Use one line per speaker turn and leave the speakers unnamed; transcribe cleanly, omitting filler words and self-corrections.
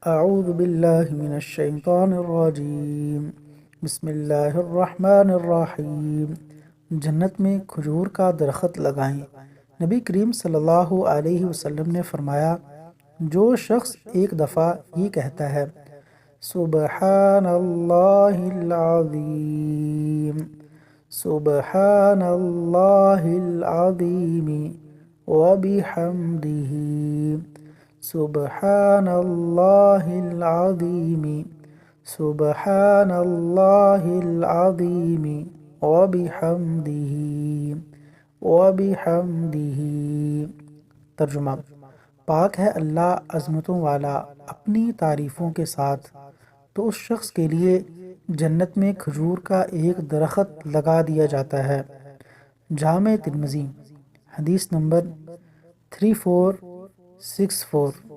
اعوذ باللہ من الشیطان الرجیم، بسم اللہ الرحمن الرحیم۔ جنت میں کھجور کا درخت لگائیں۔ نبی کریم صلی اللہ علیہ وسلم نے فرمایا، جو شخص ایک دفعہ یہ کہتا ہے سبحان اللہ العظیم، سبحان اللہ العظیم وبحمدہ، سبحان اللہ العظیم، سبحان اللہ العظیم وبحمدہ، وبحمدہ۔ ترجمہ: پاک ہے اللہ عظمتوں والا اپنی تعریفوں کے ساتھ، تو اس شخص کے لیے جنت میں کھجور کا ایک درخت لگا دیا جاتا ہے۔ جامع ترمذی، حدیث نمبر 3464۔